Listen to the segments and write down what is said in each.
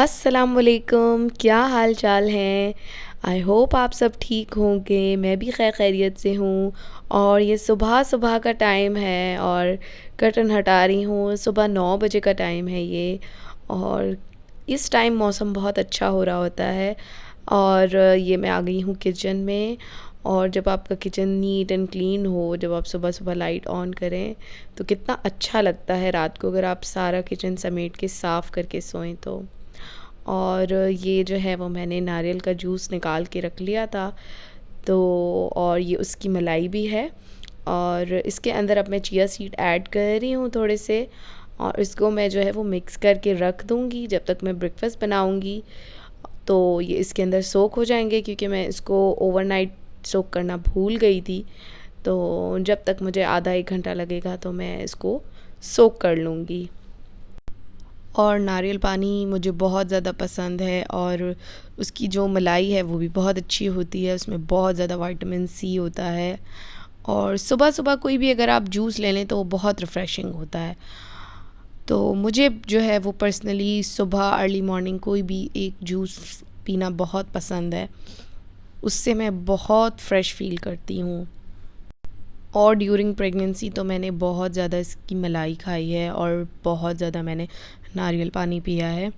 अस्सलाम वालेकुम, क्या हाल चाल हैं। आई होप आप सब ठीक होंगे। मैं भी खैर खैरियत से हूँ। और ये सुबह सुबह का टाइम है और कर्टन हटा रही हूँ। सुबह 9 बजे का टाइम है ये। और इस टाइम मौसम बहुत अच्छा हो रहा होता है। और ये मैं आ गई हूँ किचन में। और जब आपका किचन नीट एंड क्लीन हो, जब आप सुबह सुबह लाइट ऑन करें तो कितना अच्छा लगता है रात को, अगर आप सारा किचन समेट के साफ़ करके सोएं तो। और ये जो है वो मैंने नारियल का जूस निकाल के रख लिया था। तो और ये उसकी मलाई भी है। और इसके अंदर अब मैं चिया सीड ऐड कर रही हूँ थोड़े से। और इसको मैं जो है वो मिक्स करके रख दूँगी जब तक मैं ब्रेकफ़ास्ट बनाऊँगी। तो ये इसके अंदर सोक हो जाएंगे, क्योंकि मैं इसको ओवरनाइट सोक करना भूल गई थी। तो जब तक मुझे आधा 1 घंटा लगेगा तो मैं इसको सोक कर लूँगी। और नारियल पानी मुझे बहुत ज़्यादा पसंद है। और उसकी जो मलाई है वो भी बहुत अच्छी होती है, उसमें बहुत ज़्यादा विटामिन सी होता है। और सुबह सुबह कोई भी अगर आप जूस ले लें तो वो बहुत रिफ़्रेशिंग होता है। तो मुझे जो है वो पर्सनली सुबह अर्ली मॉर्निंग कोई भी एक जूस पीना बहुत पसंद है। उससे मैं बहुत फ़्रेश फ़ील करती हूँ। और ड्यूरिंग प्रेगनेंसी तो मैंने बहुत ज़्यादा इसकी मलाई खाई है और बहुत ज़्यादा मैंने नारियल पानी पिया है।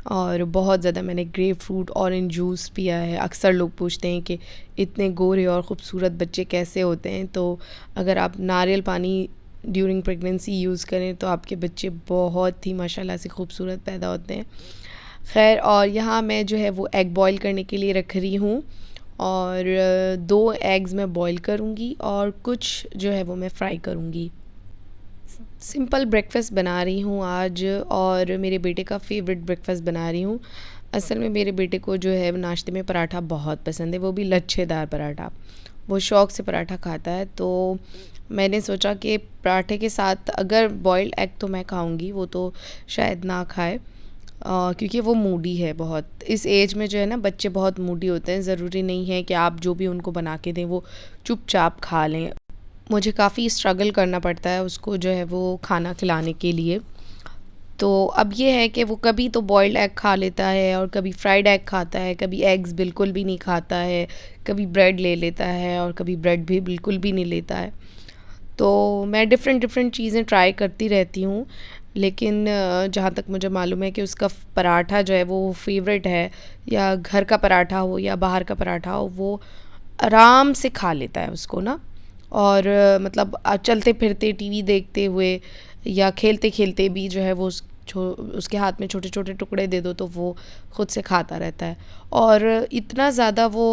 और बहुत ज़्यादा मैंने ग्रेप फ्रूट ऑरेंज जूस पिया है। अक्सर लोग पूछते हैं कि इतने गोरे और ख़ूबसूरत बच्चे कैसे होते हैं, तो अगर आप नारियल पानी ड्यूरिंग प्रेगनेंसी यूज़ करें तो आपके बच्चे बहुत ही माशाल्लाह से खूबसूरत पैदा होते हैं। खैर, और यहाँ मैं जो है वो एग बॉईल करने के लिए रख रही हूँ। और 2 एग्स मैं बॉईल करूँगी और कुछ जो है वो मैं फ्राई करूँगी। सिंपल ब्रेकफ़ास्ट बना रही हूँ आज, और मेरे बेटे का फ़ेवरेट ब्रेकफ़ास्ट बना रही हूँ। असल में मेरे बेटे को जो है नाश्ते में पराठा बहुत पसंद है, वो भी लच्छेदार पराठा। वो शौक़ से पराठा खाता है। तो मैंने सोचा कि पराठे के साथ अगर बॉइल्ड एग तो मैं खाऊंगी, वो तो शायद ना खाए, क्योंकि वो मूडी है बहुत। इस एज में जो है ना बच्चे बहुत मूडी होते हैं। ज़रूरी नहीं है कि आप जो भी उनको बना के दें वो चुपचाप खा लें। मुझे काफ़ी स्ट्रगल करना पड़ता है उसको जो है वो खाना खिलाने के लिए। तो अब ये है कि वो कभी तो बॉइल्ड एग खा लेता है और कभी फ्राइड एग खाता है, कभी एग्स बिल्कुल भी नहीं खाता है, कभी ब्रेड ले लेता है और कभी ब्रेड भी बिल्कुल भी नहीं लेता है। तो मैं डिफ़रेंट डिफ़रेंट चीज़ें ट्राई करती रहती हूँ। लेकिन जहाँ तक मुझे मालूम है कि उसका पराठा जो है वो फ़ेवरेट है, या घर का पराठा हो या बाहर का पराठा हो, वो आराम से खा लेता है उसको ना। और मतलब चलते फिरते टीवी देखते हुए या खेलते खेलते भी जो है वो उसके हाथ में छोटे छोटे टुकड़े दे दो तो वो ख़ुद से खाता रहता है। और इतना ज़्यादा वो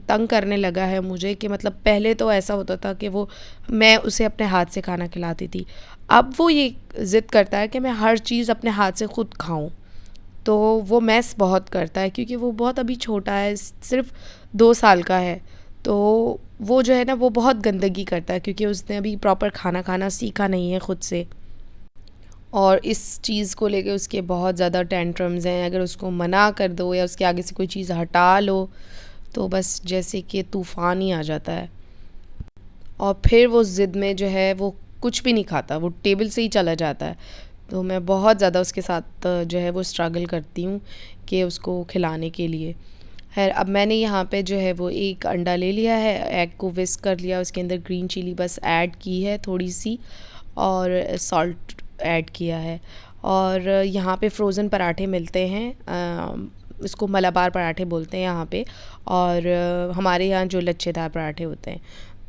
तंग करने लगा है मुझे कि मतलब पहले तो ऐसा होता था कि वो मैं उसे अपने हाथ से खाना खिलाती थी। अब वो ये ज़िद करता है कि मैं हर चीज़ अपने हाथ से ख़ुद खाऊं। तो वो मैस बहुत करता है, क्योंकि वो बहुत अभी छोटा है, सिर्फ 2 साल का है। तो वो जो है ना वो बहुत गंदगी करता है, क्योंकि उसने अभी प्रॉपर खाना खाना सीखा नहीं है ख़ुद से। और इस चीज़ को लेके उसके बहुत ज़्यादा टेंट्रम्स हैं। अगर उसको मना कर दो या उसके आगे से कोई चीज़ हटा लो तो बस जैसे कि तूफ़ान ही आ जाता है। और फिर वो ज़िद में जो है वो कुछ भी नहीं खाता, वो टेबल से ही चला जाता है। तो मैं बहुत ज़्यादा उसके साथ जो है वो स्ट्रगल करती हूँ कि उसको खिलाने के लिए। खैर, अब मैंने यहाँ पे जो है वो एक अंडा ले लिया है, एग को विस्क कर लिया, उसके अंदर ग्रीन चिली बस ऐड की है थोड़ी सी, और सॉल्ट ऐड किया है। और यहाँ पे फ्रोज़न पराठे मिलते हैं, इसको मलाबार पराठे बोलते हैं यहाँ पे। और हमारे यहाँ जो लच्छेदार पराठे होते हैं,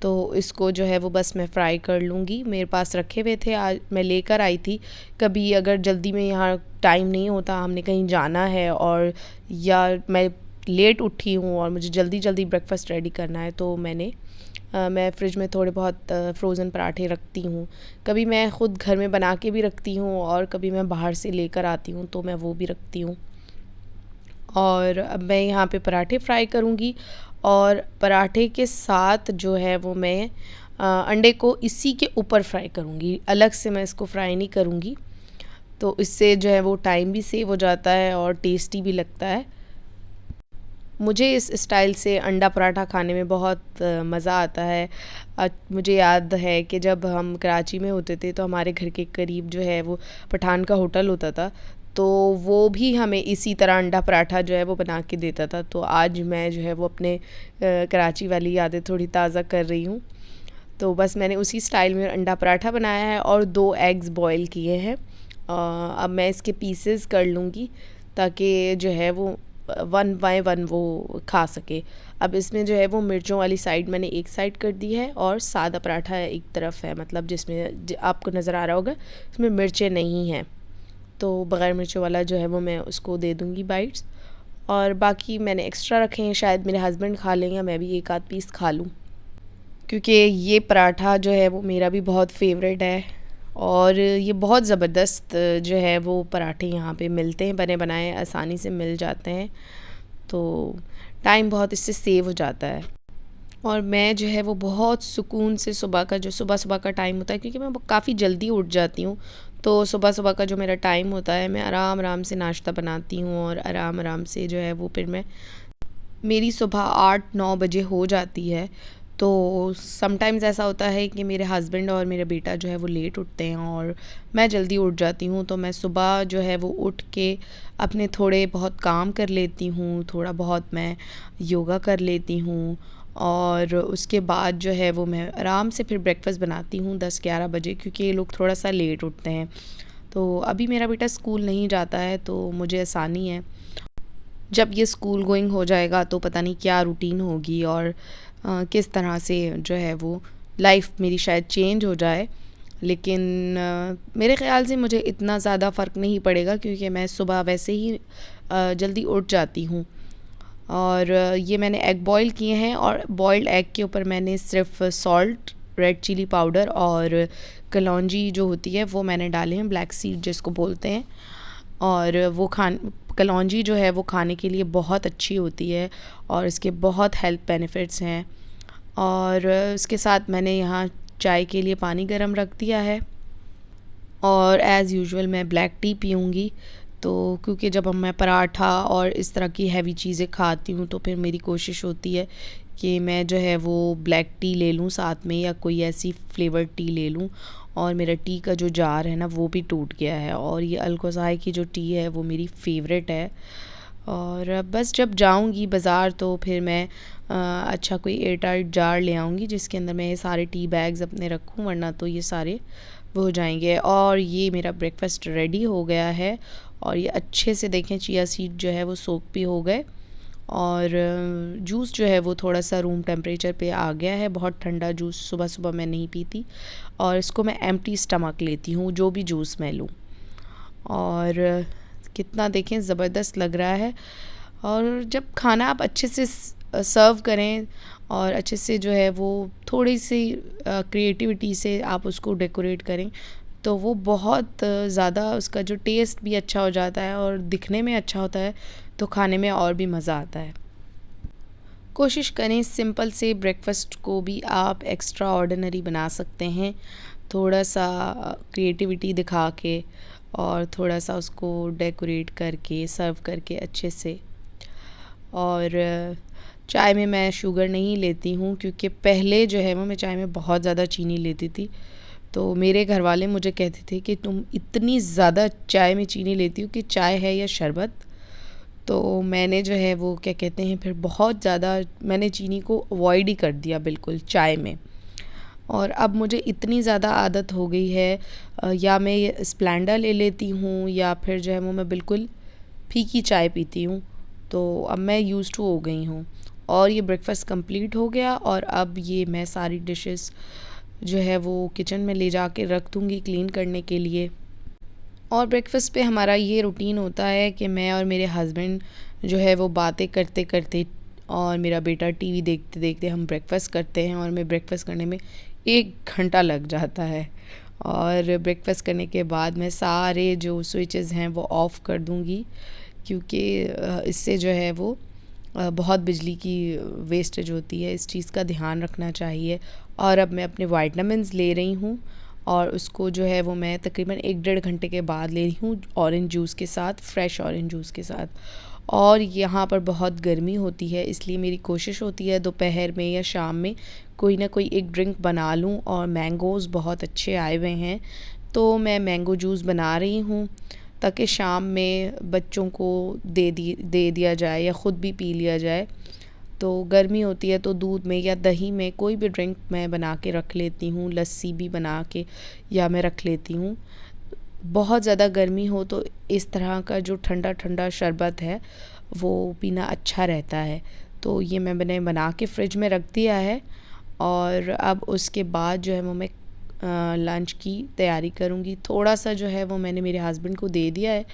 तो इसको जो है वो बस मैं फ़्राई कर लूँगी। मेरे पास रखे हुए थे, आज मैं लेकर आई थी। कभी अगर जल्दी में यहाँ टाइम नहीं होता, हमने कहीं जाना है, और या मैं लेट उठी हूँ और मुझे जल्दी जल्दी ब्रेकफ़ास्ट रेडी करना है, तो मैं फ़्रिज में थोड़े बहुत फ्रोज़न पराठे रखती हूँ। कभी मैं ख़ुद घर में बना के भी रखती हूँ और कभी मैं बाहर से लेकर आती हूँ तो मैं वो भी रखती हूँ। और अब मैं यहाँ पे पराठे फ्राई करूँगी, और पराठे के साथ जो है वो मैं अंडे को इसी के ऊपर फ्राई करूँगी। अलग से मैं इसको फ्राई नहीं करूँगी। तो इससे जो है वो टाइम भी सेव हो जाता है और टेस्टी भी लगता है। मुझे इस स्टाइल से अंडा पराठा खाने में बहुत मज़ा आता है। मुझे याद है कि जब हम कराची में होते थे तो हमारे घर के करीब जो है वो पठान का होटल होता था। तो वो भी हमें इसी तरह अंडा पराठा जो है वो बना के देता था। तो आज मैं जो है वो अपने कराची वाली यादें थोड़ी ताज़ा कर रही हूँ। तो बस मैंने उसी स्टाइल में अंडा पराठा बनाया है और 2 एग्स बॉईल किए हैं। अब मैं इसके पीसेस कर लूँगी ताकि जो है वो 1 बाय 1 वो खा सके। अब इसमें जो है वो मिर्चों वाली साइड मैंने एक साइड कर दी है और सादा पराठा एक तरफ है, मतलब जिसमें आपको नज़र आ रहा होगा इसमें मिर्चें नहीं हैं। तो बग़ैर मिर्चों वाला जो है वो मैं उसको दे दूँगी बाइट्स, और बाकी मैंने एक्स्ट्रा रखे हैं, शायद मेरे हस्बैंड खा लें या मैं भी एक आध पीस खा लूँ, क्योंकि ये पराठा जो है वो मेरा भी बहुत फेवरेट है। और ये बहुत ज़बरदस्त जो है वो पराठे यहाँ पे मिलते हैं, बने बनाए आसानी से मिल जाते हैं, तो टाइम बहुत इससे सेव हो जाता है। और मैं जो है वो बहुत सुकून से सुबह का जो सुबह का टाइम होता है, क्योंकि मैं काफ़ी जल्दी उठ जाती हूँ, तो सुबह का जो मेरा टाइम होता है मैं आराम आराम से नाश्ता बनाती हूँ और आराम आराम से जो है वो फिर मैं मेरी सुबह 8-9 बजे हो जाती है। तो समटाइम्स ऐसा होता है कि मेरे हस्बैंड और मेरा बेटा जो है वो लेट उठते हैं और मैं जल्दी उठ जाती हूँ, तो मैं सुबह जो है वो उठ के अपने थोड़े बहुत काम कर लेती हूँ, थोड़ा बहुत मैं योगा कर लेती हूँ, और उसके बाद जो है वो मैं आराम से फिर ब्रेकफ़ास्ट बनाती हूँ 10-11 बजे, क्योंकि ये लोग थोड़ा सा लेट उठते हैं। तो अभी मेरा बेटा स्कूल नहीं जाता है तो मुझे आसानी है। जब ये स्कूल गोइंग हो जाएगा तो पता नहीं क्या रूटीन होगी और किस तरह से जो है वो लाइफ मेरी शायद चेंज हो जाए, लेकिन मेरे ख़्याल से मुझे इतना ज़्यादा फ़र्क नहीं पड़ेगा, क्योंकि मैं सुबह वैसे ही जल्दी उठ जाती हूँ। और ये मैंने एग बॉईल किए हैं और बॉइल्ड एग के ऊपर मैंने सिर्फ सॉल्ट, रेड चिली पाउडर और कलौंजी जो होती है वो मैंने डाले हैं, ब्लैक सीड जिसको बोलते हैं। और वो कलौंजी जो है वो खाने के लिए बहुत अच्छी होती है और इसके बहुत हेल्थ बेनिफिट्स हैं। और इसके साथ मैंने यहाँ चाय के लिए पानी गर्म रख दिया है, और एज़ यूजुअल मैं ब्लैक टी पीऊँगी। तो क्योंकि जब मैं पराठा और इस तरह की हैवी चीज़ें खाती हूँ तो फिर मेरी कोशिश होती है कि मैं जो है वो ब्लैक टी ले लूँ साथ में, या कोई ऐसी फ्लेवर्ड टी ले लूँ। और मेरा टी का जो जार है ना वो भी टूट गया है, और ये अल्कोज़ाई की जो टी है वो मेरी फ़ेवरेट है। और बस जब जाऊँगी बाज़ार तो फिर मैं अच्छा कोई एयर टाइट जार ले आऊँगी जिसके अंदर मैं ये सारे टी बैग्स अपने रखूँ, वरना तो ये सारे वो हो जाएंगे। और ये मेरा ब्रेकफ़ास्ट रेडी हो गया है, और ये अच्छे से देखें चिया सीड जो है वो सोक भी हो गए, और जूस जो है वो थोड़ा सा रूम टेम्परेचर पे आ गया है। बहुत ठंडा जूस सुबह सुबह मैं नहीं पीती, और इसको मैं एम्प्टी स्टमक लेती हूँ जो भी जूस मैं लूँ। और कितना देखें ज़बरदस्त लग रहा है। और जब खाना आप अच्छे से सर्व करें और अच्छे से जो है वो थोड़ी सी क्रिएटिविटी से आप उसको डेकोरेट करें, तो वो बहुत ज़्यादा उसका जो टेस्ट भी अच्छा हो जाता है और दिखने में अच्छा होता है, तो खाने में और भी मज़ा आता है। कोशिश करें सिंपल से ब्रेकफ़ास्ट को भी आप एक्स्ट्रा ऑर्डिनरी बना सकते हैं, थोड़ा सा क्रिएटिविटी दिखा के और थोड़ा सा उसको डेकोरेट करके सर्व करके अच्छे से। और चाय में मैं शुगर नहीं लेती हूँ, क्योंकि पहले जो है वो मैं चाय में बहुत ज़्यादा चीनी लेती थी, तो मेरे घर वाले मुझे कहते थे कि तुम इतनी ज़्यादा चाय में चीनी लेती हो कि चाय है या शरबत। तो मैंने जो है वो क्या कहते हैं फिर बहुत ज़्यादा मैंने चीनी को अवॉइड ही कर दिया बिल्कुल चाय में। और अब मुझे इतनी ज़्यादा आदत हो गई है, या मैं ये स्प्लेंडर ले लेती हूँ या फिर जो है वो मैं बिल्कुल फीकी चाय पीती हूँ। तो अब मैं यूज़ टू हो गई हूँ, और ये ब्रेकफ़ास्ट कंप्लीट हो गया, और अब ये मैं सारी डिशेस जो है वो किचन में ले जा के रख दूँगी क्लीन करने के लिए। और ब्रेकफ़ास्ट पे हमारा ये रूटीन होता है कि मैं और मेरे हस्बैंड जो है वो बातें करते करते और मेरा बेटा टीवी देखते देखते हम ब्रेकफ़ास्ट करते हैं, और मैं ब्रेकफ़ास्ट करने में 1 घंटा लग जाता है। और ब्रेकफ़ास्ट करने के बाद मैं सारे जो स्विचेस हैं वो ऑफ़ कर दूँगी, क्योंकि इससे जो है वो बहुत बिजली की वेस्टेज होती है, इस चीज़ का ध्यान रखना चाहिए। और अब मैं अपने विटामिन्स ले रही हूँ, और उसको जो है वो मैं तकरीबन 1-1.5 घंटे के बाद ले रही हूँ ऑरेंज जूस के साथ, फ्रेश ऑरेंज जूस के साथ। और यहाँ पर बहुत गर्मी होती है, इसलिए मेरी कोशिश होती है दोपहर में या शाम में कोई ना कोई एक ड्रिंक बना लूँ, और मैंगोज़ बहुत अच्छे आए हुए हैं तो मैं मैंगो जूस बना रही हूँ। ताकि शाम में बच्चों को दे दिया जाए या ख़ुद भी पी लिया जाए। तो गर्मी होती है तो दूध में या दही में कोई भी ड्रिंक मैं बना के रख लेती हूँ, लस्सी भी बना के या मैं रख लेती हूँ। बहुत ज़्यादा गर्मी हो तो इस तरह का जो ठंडा ठंडा शरबत है वो पीना अच्छा रहता है। तो ये मैंने बना के फ्रिज में रख दिया है और अब उसके बाद जो है वो मैं लंच की तैयारी करूँगी। थोड़ा सा जो है वो मैंने मेरे हस्बैंड को दे दिया है।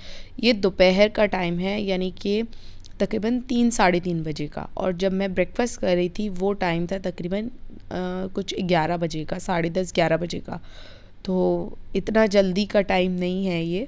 ये दोपहर का टाइम है, यानी कि तकरीबन 3 साढ़े 3 बजे का, और जब मैं ब्रेकफ़ास्ट कर रही थी वो टाइम था तकरीबन कुछ 11 बजे का, 10:30 11 बजे का। तो इतना जल्दी का टाइम नहीं है ये।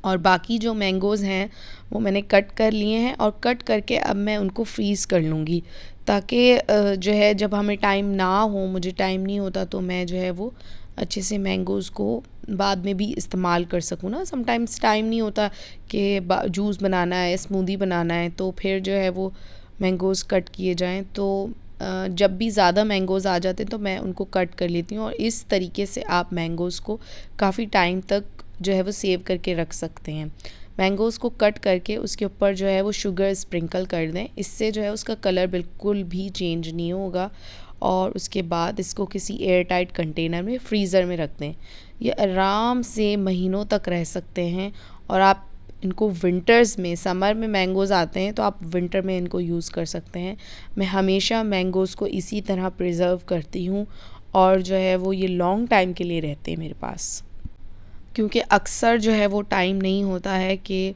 और बाकी जो मैंगोज़ हैं वो मैंने कट कर लिए हैं और कट करके अब मैं उनको फ्रीज़ कर लूँगी, ताकि जो है जब हमें टाइम ना हो, मुझे टाइम नहीं होता, तो मैं जो है वो अच्छे से मैंगोज़ को बाद में भी इस्तेमाल कर सकूँ ना। समटाइम्स टाइम नहीं होता कि जूस बनाना है, स्मूदी बनाना है, तो फिर जो है वो मैंगोज़ कट किए जाएँ। तो जब भी ज़्यादा मैंगोज़ आ जाते हैं तो मैं उनको कट कर लेती हूँ, और इस तरीके से आप मैंगोज़ को काफ़ी टाइम तक जो है वो सेव करके रख सकते हैं। मैंगोज़ को कट करके उसके ऊपर जो है वो शुगर स्प्रिंकल कर दें, इससे जो है उसका कलर बिल्कुल भी चेंज नहीं होगा। और उसके बाद इसको किसी एयर टाइट कंटेनर में फ्रीज़र में रख दें। ये आराम से महीनों तक रह सकते हैं। और आप इनको विंटर्स में, समर में मैंगोज़ आते हैं तो आप विंटर में इनको यूज़ कर सकते हैं। मैं हमेशा मैंगोज़ को इसी तरह प्रिज़र्व करती हूँ और जो है वो ये लॉन्ग टाइम के लिए रहते हैं मेरे पास, क्योंकि अक्सर जो है वो टाइम नहीं होता है कि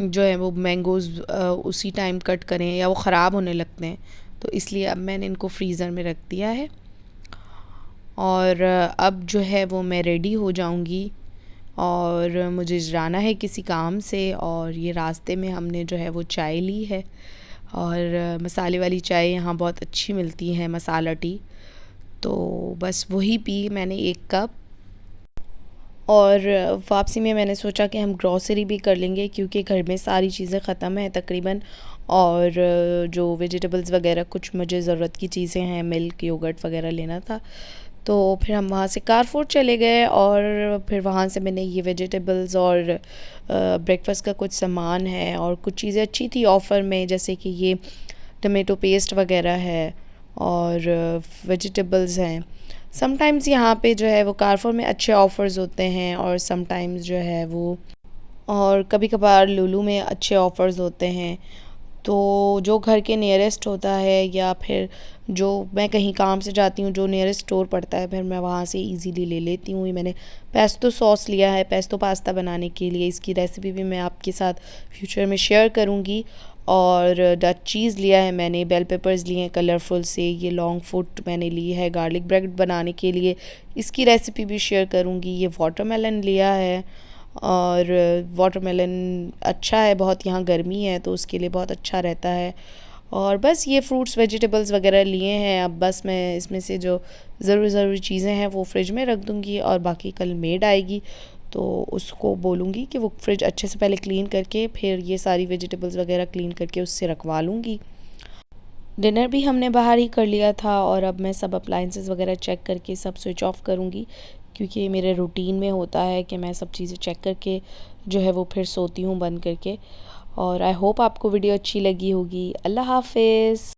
जो है वो मैंगोज़ उसी टाइम कट करें या वो ख़राब होने लगते हैं। तो इसलिए अब मैंने इनको फ्रीज़र में रख दिया है। और अब जो है वो मैं रेडी हो जाऊंगी और मुझे जाना है किसी काम से। और ये रास्ते में हमने जो है वो चाय ली है, और मसाले वाली चाय यहाँ बहुत अच्छी मिलती है, मसाला टी। तो बस वही पी मैंने 1 कप। और वापसी में मैंने सोचा कि हम ग्रॉसरी भी कर लेंगे, क्योंकि घर में सारी चीज़ें ख़त्म हैं तकरीबन। और जो वेजिटेबल्स वगैरह कुछ मुझे ज़रूरत की चीज़ें हैं, मिल्क, योगर्ट वगैरह लेना था। तो फिर हम वहाँ से कारफोर चले गए और फिर वहाँ से मैंने ये वेजिटेबल्स और ब्रेकफास्ट का कुछ सामान है और कुछ चीज़ें अच्छी थी ऑफ़र में, जैसे कि ये टमेटो पेस्ट वगैरह है और वेजिटेबल्स हैं। समटाइम्स यहाँ पे जो है वो कारफोर में अच्छे ऑफ़र्स होते हैं, और समटाइम्स जो है वो, और कभी कभार लुलु में अच्छे ऑफ़र्स होते हैं। तो जो घर के नियरेस्ट होता है, या फिर जो मैं कहीं काम से जाती हूँ जो नियरेस्ट स्टोर पड़ता है, फिर मैं वहाँ से इजीली ले लेती हूँ। मैंने पेस्टो सॉस लिया है पेस्टो पास्ता बनाने के लिए, इसकी रेसिपी भी मैं आपके साथ फ्यूचर में शेयर करूँगी। और डच चीज़ लिया है मैंने, बेल पेपर्स लिए हैं कलरफुल से, ये लॉन्ग फुट मैंने ली है गार्लिक ब्रेड बनाने के लिए, इसकी रेसिपी भी शेयर करूँगी। ये वाटरमेलन लिया है, और वाटरमेलन अच्छा है बहुत, यहाँ गर्मी है तो उसके लिए बहुत अच्छा रहता है। और बस ये फ्रूट्स वेजिटेबल्स वगैरह लिए हैं। अब बस मैं इसमें से जो ज़रूरी चीज़ें हैं वो फ्रिज में रख दूँगी, और बाकी कल मेड आएगी तो उसको बोलूँगी कि वो फ्रिज अच्छे से पहले क्लीन करके फिर ये सारी वेजिटेबल्स वगैरह क्लीन करके उससे रखवा लूँगी। डिनर भी हमने बाहर ही कर लिया था, और अब मैं सब अप्लाइंसेस वगैरह चेक करके सब स्विच ऑफ करूँगी, क्योंकि मेरे रूटीन में होता है कि मैं सब चीज़ें चेक करके जो है वो फिर सोती हूँ बंद करके। और आई होप आपको वीडियो अच्छी लगी होगी। अल्लाह हाफ़िज़।